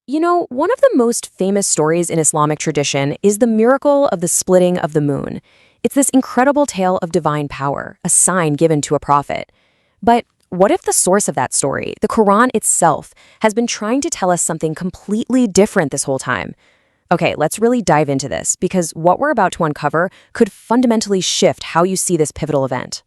You know, one of the most famous stories in Islamic tradition is the miracle of the splitting of the moon. It's this incredible tale of divine power, a sign given to a prophet. But what if the source of that story, the Quran itself, has been trying to tell us something completely different this whole time? Okay, let's really dive into this because what we're about to uncover could fundamentally shift how you see this pivotal event.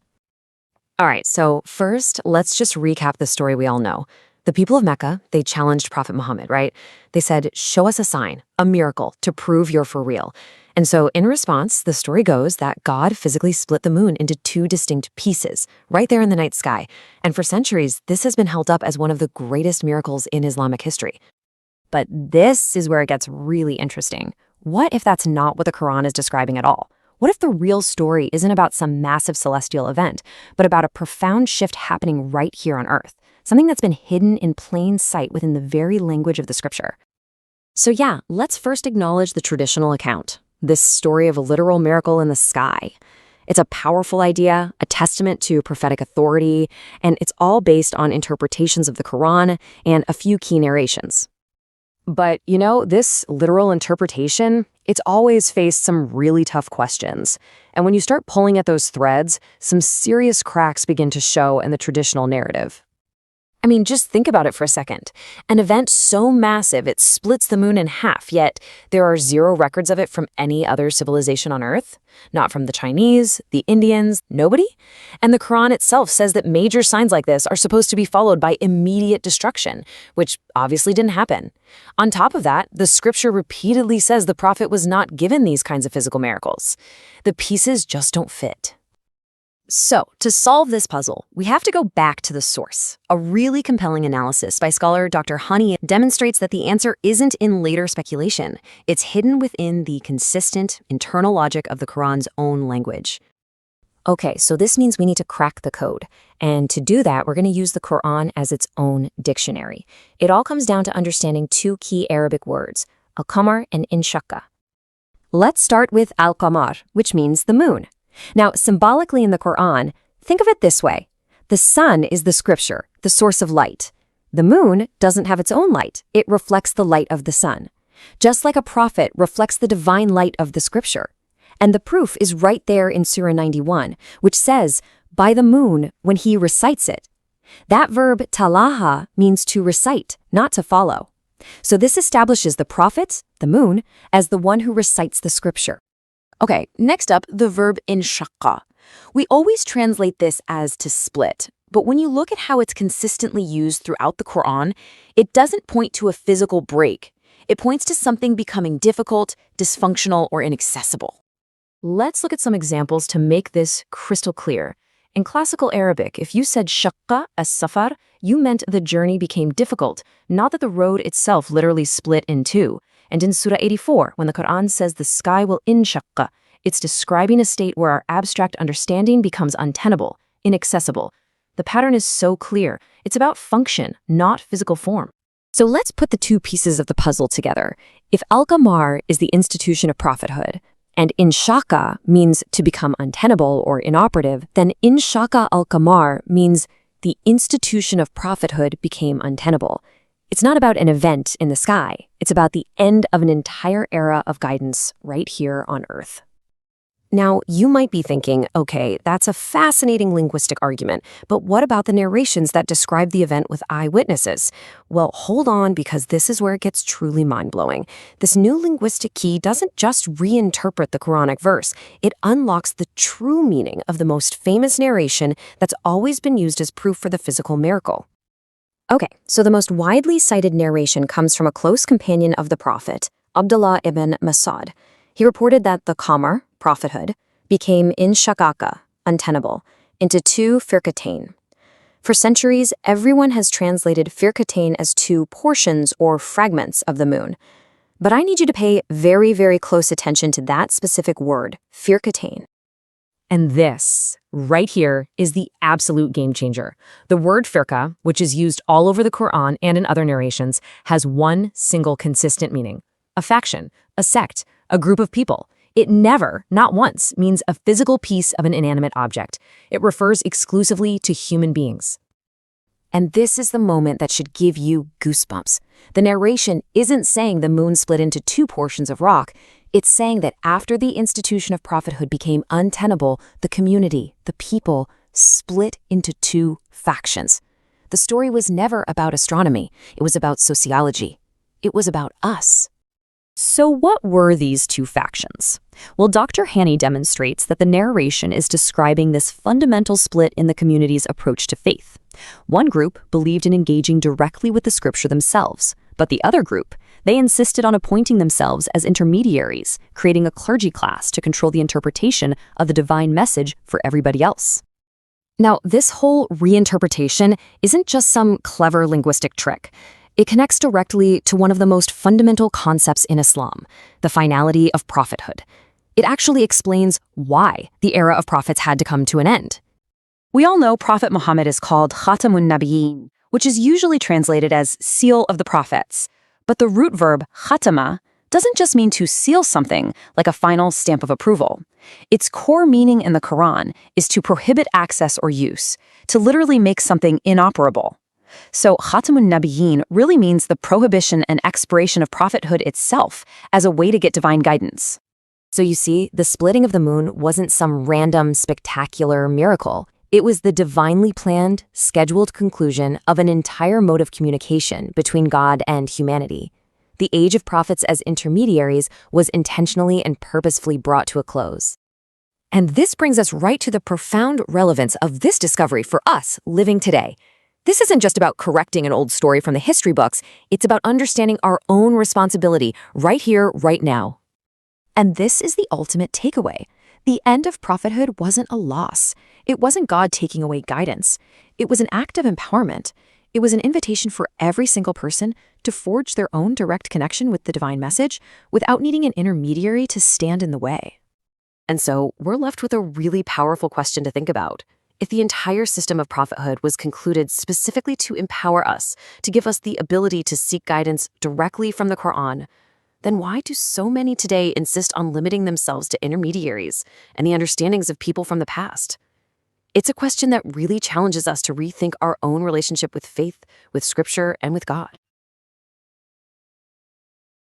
All right, so first, let's just recap the story we all know. The people of Mecca, they challenged Prophet Muhammad, right? They said, show us a sign, a miracle, to prove you're for real. And so in response, the story goes that God physically split the moon into two distinct pieces, right there in the night sky. And for centuries, this has been held up as one of the greatest miracles in Islamic history. But this is where it gets really interesting. What if that's not what the Quran is describing at all? What if the real story isn't about some massive celestial event, but about a profound shift happening right here on Earth? Something that's been hidden in plain sight within the very language of the scripture. So yeah, let's first acknowledge the traditional account, this story of a literal miracle in the sky. It's a powerful idea, a testament to prophetic authority, and it's all based on interpretations of the Quran and a few key narrations. But, you know, this literal interpretation, it's always faced some really tough questions. And when you start pulling at those threads, some serious cracks begin to show in the traditional narrative. I mean, just think about it for a second. An event so massive it splits the moon in half, yet there are zero records of it from any other civilization on Earth. Not from the Chinese, the Indians, nobody. And the Quran itself says that major signs like this are supposed to be followed by immediate destruction, which obviously didn't happen. On top of that, the scripture repeatedly says the prophet was not given these kinds of physical miracles. The pieces just don't fit. So, to solve this puzzle, we have to go back to the source. A really compelling analysis by scholar Dr. Honey demonstrates that the answer isn't in later speculation. It's hidden within the consistent, internal logic of the Quran's own language. Okay, so this means we need to crack the code. And to do that, we're going to use the Quran as its own dictionary. It all comes down to understanding two key Arabic words, al-qamar and inshaqqa. Let's start with al-qamar, which means the moon. Now, symbolically in the Quran, think of it this way. The sun is the scripture, the source of light. The moon doesn't have its own light. It reflects the light of the sun. Just like a prophet reflects the divine light of the scripture. And the proof is right there in Surah 91, which says, by the moon when he recites it. That verb talaha means to recite, not to follow. So this establishes the prophet, the moon, as the one who recites the scripture. Okay, next up, the verb inshaqqa. We always translate this as to split, but when you look at how it's consistently used throughout the Quran, it doesn't point to a physical break. It points to something becoming difficult, dysfunctional, or inaccessible. Let's look at some examples to make this crystal clear. In classical Arabic, if you said shaqqa as-safar, you meant the journey became difficult, not that the road itself literally split in two. And in Surah 84, when the Quran says the sky will inshaqqa, it's describing a state where our abstract understanding becomes untenable, inaccessible. The pattern is so clear. It's about function, not physical form. So let's put the two pieces of the puzzle together. If al-qamar is the institution of prophethood, and inshaqqa means to become untenable or inoperative, then inshaqqa al-qamar means the institution of prophethood became untenable. It's not about an event in the sky. It's about the end of an entire era of guidance right here on Earth. Now, you might be thinking, okay, that's a fascinating linguistic argument, but what about the narrations that describe the event with eyewitnesses? Well, hold on, because this is where it gets truly mind-blowing. This new linguistic key doesn't just reinterpret the Quranic verse. It unlocks the true meaning of the most famous narration that's always been used as proof for the physical miracle. Okay, so the most widely cited narration comes from a close companion of the Prophet, Abdullah ibn Mas'ud. He reported that the qamar, prophethood, became inshaqqa, untenable, into two firqatain. For centuries, everyone has translated firqatain as two portions or fragments of the moon. But I need you to pay very, very close attention to that specific word, firqatain. And this, right here, is the absolute game changer. The word firqa, which is used all over the Quran and in other narrations, has one single consistent meaning. A faction, a sect, a group of people. It never, not once, means a physical piece of an inanimate object. It refers exclusively to human beings. And this is the moment that should give you goosebumps. The narration isn't saying the moon split into two portions of rock. It's saying that after the institution of prophethood became untenable, the community, the people, split into two factions. The story was never about astronomy. It was about sociology. It was about us. So what were these two factions? Well, Dr. Haney demonstrates that the narration is describing this fundamental split in the community's approach to faith. One group believed in engaging directly with the scripture themselves, but the other group, they insisted on appointing themselves as intermediaries, creating a clergy class to control the interpretation of the divine message for everybody else. Now, this whole reinterpretation isn't just some clever linguistic trick. It connects directly to one of the most fundamental concepts in Islam, the finality of prophethood. It actually explains why the era of prophets had to come to an end. We all know Prophet Muhammad is called Khatamun Nabiyyin, which is usually translated as seal of the prophets. But the root verb khatama doesn't just mean to seal something like a final stamp of approval. Its core meaning in the Quran is to prohibit access or use, to literally make something inoperable. So Khatamun Nabiyyin really means the prohibition and expiration of prophethood itself as a way to get divine guidance. So you see, the splitting of the moon wasn't some random, spectacular miracle. It was the divinely planned, scheduled conclusion of an entire mode of communication between God and humanity. The age of prophets as intermediaries was intentionally and purposefully brought to a close. And this brings us right to the profound relevance of this discovery for us living today. This isn't just about correcting an old story from the history books, it's about understanding our own responsibility right here, right now. And this is the ultimate takeaway. The end of prophethood wasn't a loss. It wasn't God taking away guidance. It was an act of empowerment. It was an invitation for every single person to forge their own direct connection with the divine message without needing an intermediary to stand in the way. And so we're left with a really powerful question to think about. If the entire system of prophethood was concluded specifically to empower us, to give us the ability to seek guidance directly from the Quran, then why do so many today insist on limiting themselves to intermediaries and the understandings of people from the past? It's a question that really challenges us to rethink our own relationship with faith, with Scripture, and with God.